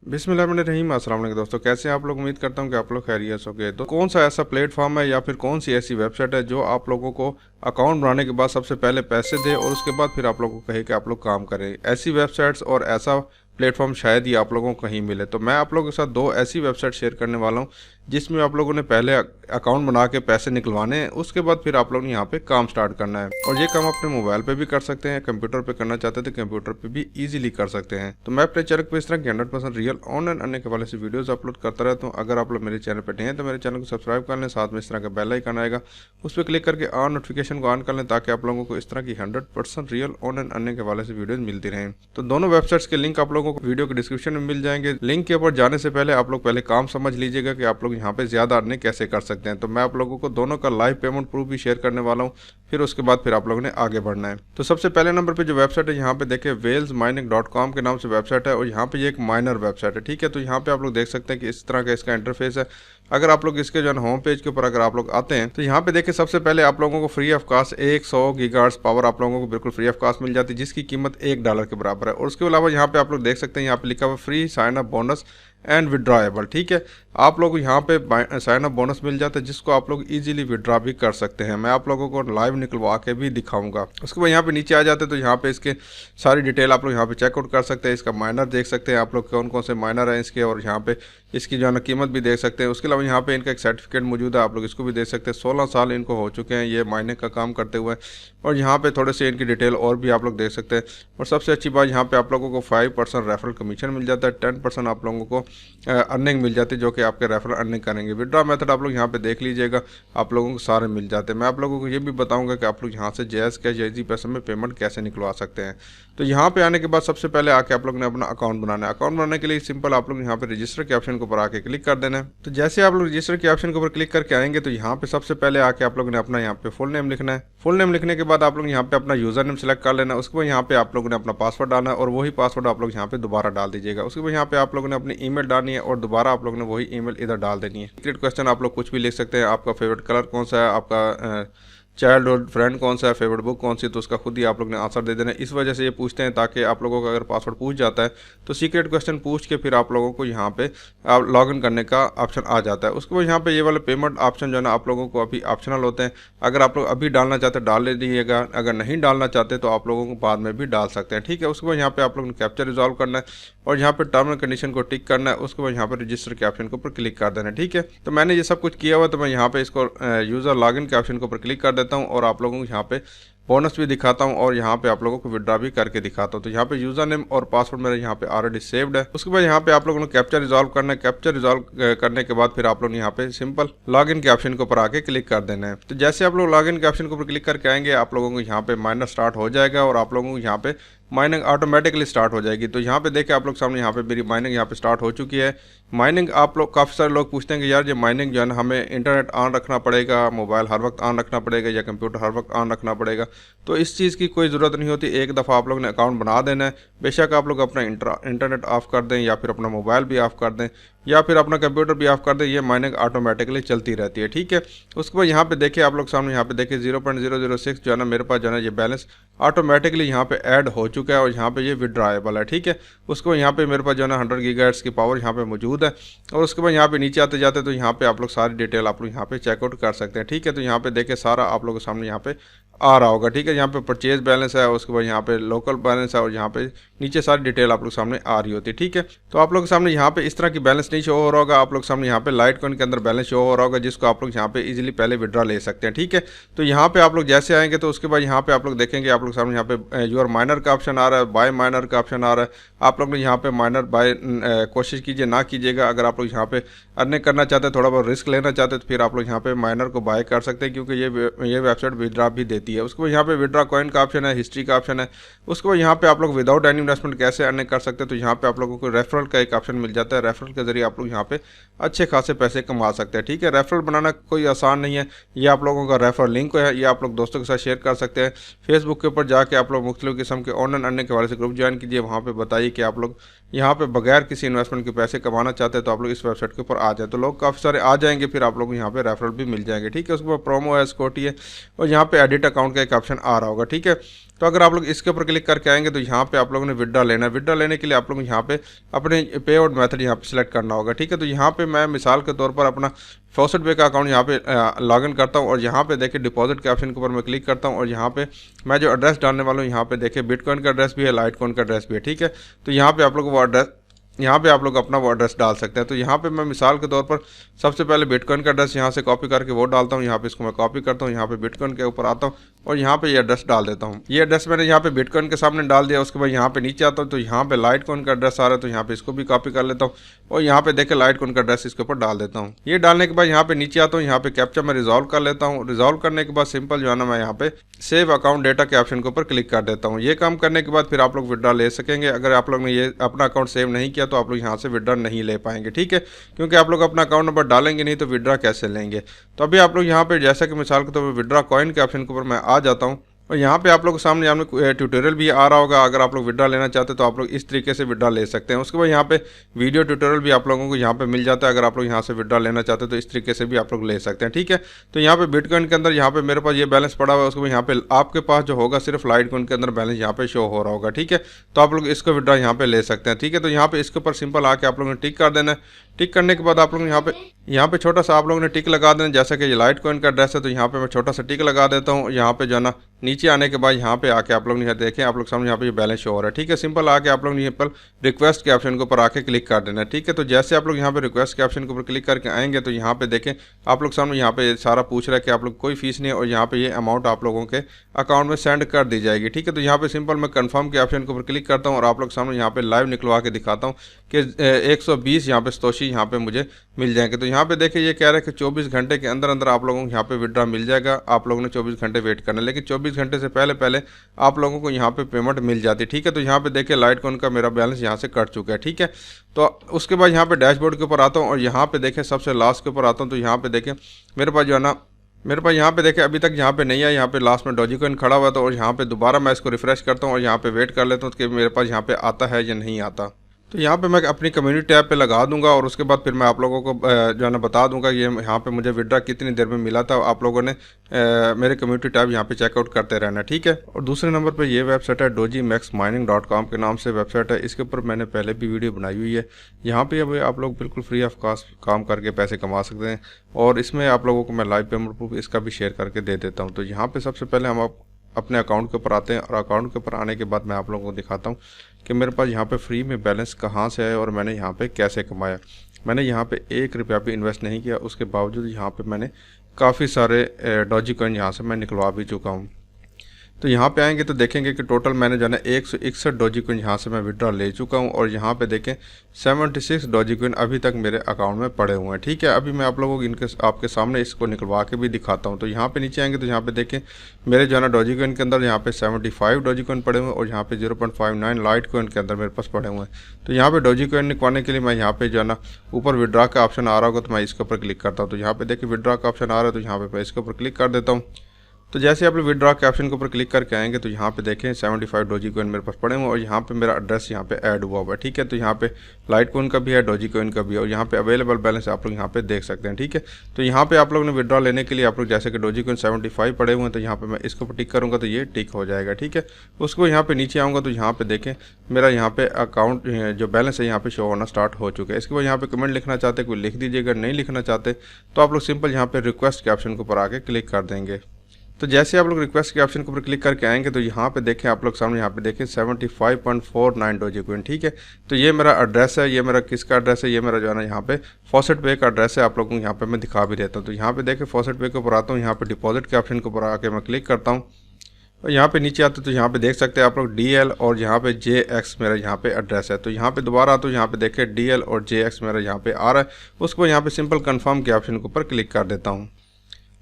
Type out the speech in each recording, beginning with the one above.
बिस्मिल्लाहिर्रहमानिर्रहीम। अस्सलाम वालेकुम दोस्तों, कैसे हैं आप लोग। उम्मीद करता हूं कि आप लोग खैरियत से होंगे। तो कौन सा ऐसा प्लेटफॉर्म है या फिर कौन सी ऐसी वेबसाइट है जो आप लोगों को अकाउंट बनाने के बाद सबसे पहले पैसे दे और उसके बाद फिर आप लोगों को कहे कि आप लोग काम करें। ऐसी वेबसाइट्स और ऐसा प्लेटफॉर्म शायद ही आप लोगों को कहीं मिले। तो मैं आप लोगों के साथ दो ऐसी वेबसाइट शेयर करने वाला हूं जिसमें आप लोगों ने पहले अकाउंट बना के पैसे निकलवाने हैं, उसके बाद फिर आप लोग ने यहाँ पे काम स्टार्ट करना है। और ये काम अपने मोबाइल पे भी कर सकते हैं, कंप्यूटर पे करना चाहते थे कंप्यूटर पे भी इजीली कर सकते हैं। तो मैं अपने चैनल पे इस तरह की 100% रियल ऑनलाइन अन्य के हवाले से वीडियोस अपलोड करता रहता हूँ। अगर आप लोग मेरे चैनल पर नए हैं तो मेरे चैनल को सब्सक्राइब कर लें, साथ में इस तरह का बेल आइकन आएगा, उस पर क्लिक करके ऑन नोटिफिकेशन को ऑन कर लें ताकि आप लोगों को इस तरह की 100% रियल ऑनलाइन अन्य के हवाले से वीडियोस मिलती रहें। तो दोनों वेबसाइट्स के लिंक आप लोगों को वीडियो के डिस्क्रिप्शन में मिल जाएंगे। लिंक के ऊपर जाने से पहले आप लोग पहले काम समझ लीजिएगा कि आप लोग यहाँ पे ज्यादा अर्निंग कैसे कर सकते हैं। तो मैं आप लोगों को दोनों का लाइव पेमेंट प्रूफ भी शेयर करने वाला हूँ, फिर उसके बाद फिर आप लोगों ने आगे बढ़ना है। तो सबसे पहले नंबर पे जो वेबसाइट है यहाँ पे देखिए whalesmining.com के नाम से वेबसाइट है और यहाँ पे ये एक माइनर वेबसाइट है। ठीक है, तो यहाँ पे आप लोग देख सकते हैं कि इस तरह का इसका इंटरफेस है। अगर आप लोग इसके जो है होम पेज के ऊपर अगर आप लोग आते हैं तो यहाँ पे देखिए सबसे पहले आप लोगों को free of cost 100 gigahertz power आप लोगों को बिल्कुल फ्री ऑफ कास्ट मिल जाती है, जिसकी कीमत $1 के बराबर है। और उसके अलावा यहाँ पे आप लोग देख सकते हैं यहाँ पे लिखा हुआ free sign up bonus and withdrawable. ठीक है, आप लोग यहाँ पे साइन अप बोनस मिल जाता है जिसको आप लोग इजीली विड्रॉ भी कर सकते हैं। मैं आप लोगों को लाइव निकलवा के भी दिखाऊंगा। उसके बाद यहाँ पे नीचे आ जाते हैं तो यहाँ पे इसके सारी डिटेल आप लोग यहाँ पे चेकआउट कर सकते हैं। इसका माइनर देख सकते हैं आप लोग कौन कौन से माइनर हैं इसके, और यहाँ पे इसकी जो है ना कीमत भी देख सकते हैं। उसके अलावा यहाँ पे इनका एक सर्टिफिकेट मौजूद है, आप लोग इसको भी देख सकते हैं। 16 साल इनको हो चुके हैं ये माइनिंग का काम करते हुए। और यहाँ पे थोड़े से इनकी डिटेल और भी आप लोग देख सकते हैं। और सबसे अच्छी बात यहाँ पे आप लोगों को 5% रेफरल कमीशन मिल जाता है, 10% आप लोगों को अर्निंग मिल जाती है जो कि आपके रेफरल अर्निंग करेंगे। विड्रॉ मेथड आप लोग यहाँ पे देख लीजिएगा, आप लोगों को सारे मिल जाते हैं। मैं आप लोगों को ये भी बताऊंगा कि आप लोग यहाँ से जैज़ कैश या इजी पैसे में पेमेंट कैसे निकलवा सकते हैं। तो यहाँ पे आने के बाद सबसे पहले आके आप लोग ने अपना अकाउंट बनाना है। अकाउंट बनाने के लिए सिंपल आप लोग यहाँ पे रजिस्टर के ऑप्शन के ऊपर आके क्लिक कर देना है। तो जैसे आप लोग रजिस्टर के ऑप्शन के ऊपर क्लिक करके आएंगे तो यहाँ पे सबसे पहले आके आप लोग ने अपना यहाँ पे फुल नेम लिखना है। फुल नेम लिखने के बाद आप लोग यहाँ पे अपना यूजर नेम सेलेक्ट कर लेना है। उसके बाद यहाँ पे आप लोगों ने अपना पासवर्ड डालना है और वही पासवर्ड आप लोग यहाँ पे दोबारा डाल दीजिएगा। उसके बाद यहाँ पे आप लोगों ने अपनी ईमेल डालनी है और दोबारा आप लोग ने वही ईमेल इधर डाल देनी है। सीक्रेट क्वेश्चन आप लोग कुछ भी लिख सकते हैं, आपका फेवरेट कलर कौन सा है, आपका चाइल्डहुड फ्रेंड कौन सा है, फेवरेट बुक कौन सी, तो उसका खुद ही आप लोग ने आंसर दे देना है। इस वजह से ये पूछते हैं ताकि आप लोगों का अगर पासवर्ड पूछ जाता है तो सीक्रेट क्वेश्चन पूछ के फिर आप लोगों को यहाँ पे लॉग इन करने का ऑप्शन आ जाता है। उसके बाद यहाँ पे ये वाले पेमेंट ऑप्शन जो है ना आप लोगों को अभी ऑप्शनल होते हैं। अगर आप लोग अभी डालना चाहते हैं डाल लीजिएगा, अगर नहीं डालना चाहते तो आप लोगों को बाद में भी डाल सकते हैं। ठीक है, उसके बाद यहाँ पे आप लोगों ने कैप्चर रिजॉल्व करना है और यहाँ पे टर्म एंड कंडीशन को टिक करना है। उसके बाद यहाँ पे रजिस्टर के ऑप्शन के ऊपर क्लिक कर देना है। ठीक है, तो मैंने ये सब कुछ किया हुआ, तो मैं यहाँ पे इसको यूजर लॉगिन के ऑप्शन के ऊपर क्लिक कर देता हूँ और आप लोगों को यहाँ पे बोनस भी दिखाता हूं और यहाँ पे आप लोगों को विड्रॉ भी करके दिखाता हूं। तो यहाँ पे यूजर नेम और पासवर्ड मेरे यहाँ पे ऑलरेडी सेव्ड है। उसके बाद यहाँ पे आप लोगों ने कैप्चर रिजॉल्व करना है। कैप्चर रिजॉल्व करने के बाद फिर आप लोग यहाँ पे सिंपल लॉगिन के ऑप्शन के ऊपर आके क्लिक कर देना है। तो जैसे आप लोग लॉगिन के ऑप्शन के ऊपर क्लिक करके आएंगे आप लोगों को यहाँ पे माइनर स्टार्ट हो जाएगा और आप लोगों को यहाँ पे माइनिंग ऑटोमेटिकली स्टार्ट हो जाएगी। तो यहाँ पे देखिए आप लोग सामने यहाँ पे मेरी माइनिंग यहाँ पे स्टार्ट हो चुकी है। माइनिंग आप लोग काफ़ी सारे लोग पूछते हैं कि यार ये माइनिंग जो है ना हमें इंटरनेट ऑन रखना पड़ेगा, मोबाइल हर वक्त ऑन रखना पड़ेगा या कंप्यूटर हर वक्त ऑन रखना पड़ेगा। तो इस चीज़ की कोई ज़रूरत नहीं होती, एक दफ़ा आप लोग ने अकाउंट बना देना है। बेशक आप लोग अपना इंटरनेट ऑफ कर दें या फिर अपना मोबाइल भी ऑफ कर दें या फिर अपना कंप्यूटर भी ऑफ कर दें, ये माइनिंग ऑटोमेटिकली चलती रहती है। ठीक है, उसके बाद यहाँ पे देखिए आप लोग सामने यहाँ पे देखिए 0.006 जो है ना मेरे पास जो है ना ये बैलेंस ऑटोमेटिकली यहाँ पे ऐड हो चुका है और यहाँ पे ये विड्रॉएबल है। ठीक है, उसको यहाँ पे मेरे पास जो है ना 100 गीगाहर्ट्ज़ की पावर यहाँ पे मौजूद है। और उसके बाद यहाँ पे नीचे आते जाते तो यहाँ पे आप लोग सारी डिटेल आप लोग यहाँ पे चेकआउट कर सकते हैं। ठीक है, तो यहाँ पे देखिए सारा आप लोगों के सामने यहाँ पे आ रहा होगा। ठीक है, यहाँ पे परचेज बैलेंस है, उसके बाद यहाँ पे लोकल बैलेंस है और यहाँ पे नीचे सारी डिटेल आप लोग सामने आ रही होती है। ठीक है, तो आप लोग के सामने यहाँ पे इस तरह की बैलेंस नहीं शो हो रहा होगा, आप लोग सामने यहाँ पे लाइट कॉइन के अंदर बैलेंस शो हो रहा होगा जिसको आप लोग यहाँ पे इजीली पहले विड्रॉ ले सकते हैं। ठीक है, तो यहाँ पे आप लोग जैसे आएंगे तो उसके बाद यहाँ पे आप लोग देखेंगे आप लोग सामने यहाँ पे यूर माइनर का ऑप्शन आ रहा है, बाय माइनर का ऑप्शन आ रहा है। आप लोग ने यहाँ पे माइनर बाय कोशिश कीजिए ना कीजिएगा। अगर आप लोग यहाँ पे अर्निंग करना चाहते हैं, थोड़ा बहुत रिस्क लेना चाहते हैं तो फिर आप लोग यहाँ पे माइनर को बाय कर सकते हैं क्योंकि ये वेबसाइट विड्रॉ भी देती है। उसके बाद यहाँ पे विड्रॉ कॉइन का ऑप्शन है, हिस्ट्री का ऑप्शन है। उसके बाद यहाँ पे आप लोग विदाउट एनी इन्वेस्टमेंट कैसे अर्निंग कर सकते हैं, तो यहाँ पे आप लोगों को रेफरल का एक ऑप्शन मिल जाता है। रेफरल के जरिए आप लोग यहाँ पे अच्छे खासे पैसे कमा सकते हैं। ठीक है, रेफरल बनाना कोई आसान नहीं है, ये आप लोगों का रेफरल लिंक है, ये आप लोग दोस्तों के साथ शेयर कर सकते हैं। फेसबुक के ऊपर जाके आप लोग मुख्तलिफ किस्म के ऑनलाइन अर्निंग के हवाले से ग्रुप ज्वाइन कीजिए, वहाँ पे बताइए कि आप लोग यहाँ पे बगैर किसी इन्वेस्टमेंट के पैसे कमाना चाहते हैं तो आप लोग इस वेबसाइट के ऊपर आ जाए, तो लोग काफ़ी सारे आ जाएंगे, फिर आप लोग को यहाँ पे रेफरल भी मिल जाएंगे। ठीक है, उसके बाद प्रोमो है, स्कोटी है और यहाँ पे एडिट अकाउंट का एक ऑप्शन आ रहा होगा। ठीक है, तो अगर आप लोग इसके ऊपर क्लिक करके आएंगे तो यहाँ पे आप लोगों ने विड्रॉ लेना है। विड्रॉ लेने के लिए आप लोग यहाँ पे अपने पे आउट मेथड यहाँ पे सिलेक्ट करना होगा, ठीक है। तो यहाँ पे मैं मिसाल के तौर पर अपना फॉसेट पे का अकाउंट यहाँ पे लॉगिन करता हूँ और यहाँ पे देखिए डिपॉजिट के ऑप्शन के ऊपर मैं क्लिक करता हूँ और यहाँ पे मैं जो एड्रेस डालने वाला हूँ यहाँ पे देखिए बिटकॉइन का एड्रेस भी है, लाइटकॉइन का एड्रेस भी है, ठीक है। तो यहाँ पे आप लोग वो एड्रेस यहाँ पे आप लोग अपना वो एड्रेस डाल सकते हैं। तो यहाँ पे मैं मिसाल के तौर पर सबसे पहले बिटकॉइन का एड्रेस यहाँ से कॉपी करके वो डालता हूँ। यहाँ पे इसको मैं कॉपी करता हूँ, यहाँ पे बिटकॉइन के ऊपर आता हूँ और यहाँ पे ये एड्रेस डाल देता हूँ। ये एड्रेस मैंने यहाँ पे बिटकॉइन के सामने डाल दिया। उसके बाद यहाँ पे नीचे आता हूँ तो यहाँ पे लाइटकॉइन का एड्रेस आ रहा है, तो यहाँ पे इसको भी कॉपी कर लेता हूँ और यहाँ पे देखे लाइटकॉइन का एड्रेस इसके ऊपर डाल देता हूँ। ये डालने के बाद यहाँ पे नीचे आता हूँ, यहाँ पे कैप्चा मैं रिजॉल्व कर लेता हूँ। रिजॉल्व करने के बाद सिंपल जो है ना मैं यहाँ पे सेव अकाउंट डेटा के ऑप्शन के ऊपर क्लिक कर देता हूँ। ये काम करने के बाद फिर आप लोग विड्रॉ ले सकेंगे। अगर आप लोग ने ये अपना अकाउंट सेव नहीं किया तो आप लोग यहाँ से विड्रॉ नहीं ले पाएंगे, ठीक है, क्योंकि आप लोग अपना अकाउंट नंबर डालेंगे नहीं तो विड्रॉ कैसे लेंगे। तो अभी आप लोग यहाँ पे जैसा कि मिसाल के तौर पर विड्रॉ कॉइन के ऑप्शन के ऊपर मैं आ जाता हूँ और यहाँ पे आप लोग के सामने ट्यूटोरियल भी आ रहा होगा। अगर आप लोग विड्रॉ लेना चाहते हैं तो आप लोग इस तरीके से विड्रॉ ले सकते हैं। उसके बाद यहाँ पे वीडियो ट्यूटोरियल भी आप लोगों को यहाँ पे मिल जाता है। अगर आप लोग यहाँ से विड्रॉ लेना चाहते हैं तो इस तरीके से भी आप लोग ले सकते हैं, ठीक है। तो यहाँ पे बिटकॉइन के अंदर यहाँ पे मेरे पास ये बैलेंस पड़ा हुआ है। उसके बाद यहाँ पे आपके पास जो होगा सिर्फ लाइटकॉइन के अंदर बैलेंस यहाँ पे शो हो रहा होगा, ठीक है। तो आप लोग इसको विड्रॉ यहाँ पे ले सकते हैं, ठीक है। तो यहाँ पे इसके ऊपर सिंपल आके आप लोगों ने टिक कर देना है। टिक करने के बाद आप लोग यहाँ पे छोटा सा आप लोगों ने टिक लगा देना। जैसा कि ये लाइटकॉइन का एड्रेस है तो यहाँ पे मैं छोटा सा टिक लगा देता हूँ। यहाँ पे जो है ना नीचे आने के बाद यहाँ पे आके आप लोग यहाँ देखें, आप लोग सामने यहाँ पे ये बैलेंस शो हो रहा है, ठीक है। सिंपल आके आप लोग यहाँ पर रिक्वेस्ट के ऑप्शन के ऊपर आके क्लिक कर देना है, ठीक है। तो जैसे आप लोग यहाँ पे रिक्वेस्ट के ऑप्शन के ऊपर क्लिक करके आएंगे तो यहाँ पे देखें आप लोग सामने यहाँ पे सारा पूछ रहा है कि आप लोग कोई फीस नहीं है और यहाँ पे ये अमाउंट आप लोगों के अकाउंट में सेंड कर दी जाएगी, ठीक है। तो यहाँ पे सिंपल मैं कन्फर्म के ऑप्शन के ऊपर क्लिक करता हूँ और आप लोग सामने यहाँ पे लाइव निकलवा के दिखाता हूँ कि 120 यहाँ पे सतोशी यहाँ पे मुझे मिल जाएंगे। तो यहाँ पे देखिए ये कह रहा है कि 24 घंटे के अंदर अंदर आप लोगों को यहाँ पे विड्रॉ मिल जाएगा। आप लोगों ने 24 घंटे वेट करना है, लेकिन 24 घंटे से पहले आप लोगों को यहाँ पे पेमेंट मिल जाती है, ठीक है। तो यहाँ पे देखिए लाइटकॉइन का मेरा बैलेंस यहाँ से कट चुका है, ठीक है। तो उसके बाद यहाँ पे डैशबोर्ड के ऊपर आता हूँ और यहाँ पे देखें सबसे लास्ट के ऊपर आता हूँ। तो यहाँ पे देखें मेरे पास जो है ना यहाँ पे देखें अभी तक यहाँ पे नहीं है, यहाँ पे लास्ट में डॉजीकॉइन खड़ा हुआ था और यहाँ पे दोबारा मैं इसको रिफ्रेश करता हूँ और यहाँ पे वेट कर लेता हूँ कि मेरे पास यहाँ पे आता है या नहीं आता। तो यहाँ पे मैं अपनी कम्युनिटी टैब पे लगा दूंगा और उसके बाद फिर मैं आप लोगों को जो है ना बता दूंगा ये यहाँ पे मुझे विड्रॉ कितनी देर में मिला था। आप लोगों ने मेरे कम्युनिटी टैब यहाँ पे चेकआउट करते रहना, ठीक है। और दूसरे नंबर पे ये वेबसाइट है dojimaxmining.com के नाम से वेबसाइट है। इसके ऊपर मैंने पहले भी वीडियो बनाई हुई है। यहाँ पे अब आप लोग बिल्कुल फ्री ऑफ कॉस्ट काम करके पैसे कमा सकते हैं और इसमें आप लोगों को मैं लाइव पेमेंट प्रूफ इसका भी शेयर करके दे देता हूँ। तो यहाँ पर सबसे पहले हम अपने अकाउंट के ऊपर आते हैं और अकाउंट के ऊपर आने के बाद मैं आप लोगों को दिखाता हूँ कि मेरे पास यहाँ पे फ्री में बैलेंस कहाँ से है और मैंने यहाँ पे कैसे कमाया। मैंने यहाँ पे 1 रुपया भी इन्वेस्ट नहीं किया, उसके बावजूद यहाँ पे मैंने काफ़ी सारे डॉजीकॉइन यहाँ से मैं निकलवा भी चुका हूँ। तो यहाँ पे आएंगे तो देखेंगे कि टोटल मैंने जो है ना 161 डॉजीकॉइन यहाँ से मैं विड्रॉ ले चुका हूँ और यहाँ पे देखें 76 डॉजीकॉइन अभी तक मेरे अकाउंट में पड़े हुए हैं, ठीक है। अभी मैं आप लोगों को आपके सामने इसको निकलवा के भी दिखाता हूँ। तो यहाँ पे नीचे आएंगे तो यहाँ पे देखें मेरे जो है ना डॉजीकॉइन के अंदर यहाँ पे 75 डॉजीकॉइन पड़े हुए हैं और यहाँ पे 0.59 लाइटकॉइन के अंदर मेरे पास पड़े हुए हैं। तो यहाँ पे डॉजीकॉइन निकलवाने के लिए मैं यहाँ पे जो है ना ऊपर विड्रॉ का ऑप्शन आ रहा होगा तो मैं इसके ऊपर क्लिक करता हूँ। तो यहाँ पे देखिए विड्रॉ का ऑप्शन आ रहा है तो यहाँ पे मैं इसके ऊपर क्लिक कर देता हूँ। तो जैसे आप विड्रॉ के ऑप्शन के ऊपर क्लिक करके आएंगे तो यहाँ पे देखें 75 डॉजीकॉइन मेरे पास पड़े हुए और यहाँ पे मेरा एड्रेस यहाँ पे ऐड हुआ है, ठीक है। तो यहाँ पे लाइटकॉइन का भी है, डॉजीकॉइन का भी है और यहाँ पे अवेलेबल बैलेंस आप लोग यहाँ पे देख सकते हैं, ठीक है। तो यहाँ पे आप लोग ने विड्रॉ लेने के लिए आप लोग जैसे कि डॉजीकॉइन 75 पड़े हुए हैं तो यहाँ पे मैं इसके ऊपर टिक करूँगा तो ये टिक हो जाएगा, ठीक है। उसको यहाँ पे नीचे आऊँगा तो यहाँ पे देखें मेरा यहाँ पे अकाउंट जो बैलेंस है यहाँ पे शो होना स्टार्ट हो चुका है। इसके बाद यहाँ पे कमेंट लिखना चाहते कोई लिख दीजिएगा, नहीं लिखना चाहते तो आप लोग सिंपल यहाँ पे रिक्वेस्ट के ऑप्शन के ऊपर आके क्लिक कर देंगे। तो जैसे आप लोग रिक्वेस्ट के ऑप्शन के ऊपर क्लिक करके आएंगे तो यहाँ पे देखें आप लोग सामने यहाँ पे देखें 75.49 डॉजीकॉइन, ठीक है। तो ये मेरा एड्रेस है, ये मेरा किसका एड्रेस है, ये मेरा जो है ना यहाँ पे फॉसेट पे का एड्रेस है। आप लोगों को यहाँ पे मैं दिखा भी देता हूँ। तो यहाँ पे देखें फॉसेट पे के ऊपर आता हूँ, यहाँ पे डिपॉजिट के ऑप्शन के ऊपर आके मैं क्लिक करता हूँ और यहाँ पे नीचे आते तो यहाँ पे देख सकते हैं आप लोग DL और यहाँ पे JX मेरा यहाँ पे एड्रेस है। तो यहाँ पे दोबारा तो यहाँ पे देखें DL और JX मेरा यहाँ पे आ रहा है। उसको यहाँ पे सिंपल कन्फर्म के ऑप्शन के ऊपर क्लिक कर देता हूँ।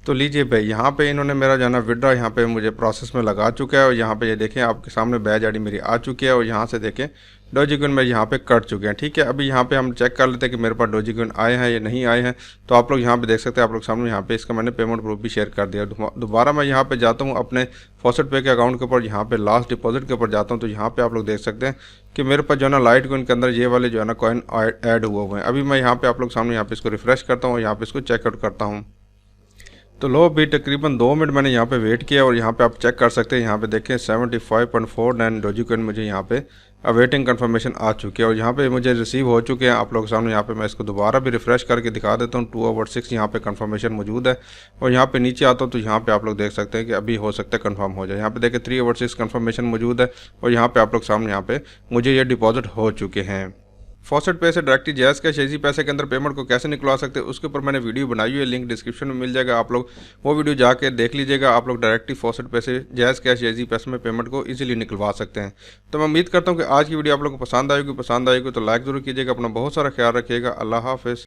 तो लीजिए भाई यहाँ पे इन्होंने मेरा जो है ना विड्रॉ यहाँ पे मुझे प्रोसेस में लगा चुका है और यहाँ पे ये देखें आपके सामने बैच आईडी मेरी आ चुकी है और यहाँ से देखें डॉजीकॉइन मेरे यहाँ पे कट चुके हैं, ठीक है। अभी यहाँ पे हम चेक कर लेते हैं कि मेरे पास डॉजीकॉइन आए हैं या नहीं आए हैं। तो आप लोग यहाँ पे देख सकते हैं, आप लोग सामने यहाँ पे इसका मैंने पेमेंट प्रूफ भी शेयर कर दिया। दोबारा मैं यहाँ पे जाता हूँ अपने फॉसेट पे के अकाउंट के ऊपर, यहाँ पे लास्ट डिपॉजिट के ऊपर जाता हूँ। तो यहाँ पे आप लोग देख सकते हैं कि मेरे पास जो है ना लाइटकॉइन के अंदर ये वाले जो है ना कॉइन ऐड हुए हैं। अभी मैं यहाँ पे आप लोग सामने यहाँ पे इसको रिफ्रेश करता हूँ और यहाँ पे इसको चेकआउट करता हूँ। तो लो अभी तकरीबन 2 मिनट मैंने यहाँ पे वेट किया और यहाँ पे आप चेक कर सकते हैं, यहाँ पे देखें 75.49 डोजीकॉइन मुझे यहाँ पे अवेटिंग कंफर्मेशन आ चुकी है और यहाँ पे मुझे रिसीव हो चुके हैं। आप लोगों के सामने यहाँ पे मैं इसको दोबारा भी रिफ्रेश करके दिखा देता हूँ। 2 आवर 6 यहाँ पे कंफर्मेशन मौजूद है और यहाँ पे नीचे आता हूँ तो यहाँ पे आप लोग देख सकते हैं कि अभी हो सकता है कंफर्म हो जाए। यहाँ पे देखें 3 आवर 6 कंफर्मेशन मौजूद है और यहाँ पे आप लोग सामने यहाँ पे मुझे ये डिपॉजिट हो चुके हैं। फॉसेट पे से डायरेक्टली जैज़ कैश इजी पैसे के अंदर पेमेंट को कैसे निकलवा सकते हैं उसके ऊपर मैंने वीडियो बनाई हुई है, लिंक डिस्क्रिप्शन में मिल जाएगा, आप लोग वो वीडियो जाके देख लीजिएगा। आप लोग डायरेक्टली फॉसेट पे से जैज़ कैश इजी पैसे में पेमेंट को इजीली निकलवा सकते हैं। तो मैं उम्मीद करता हूँ कि आज की वीडियो आप लोगों को पसंद आएगी तो लाइक ज़रूर कीजिएगा। अपना बहुत सारा ख्याल रखिएगा। अल्लाह हाफिज़।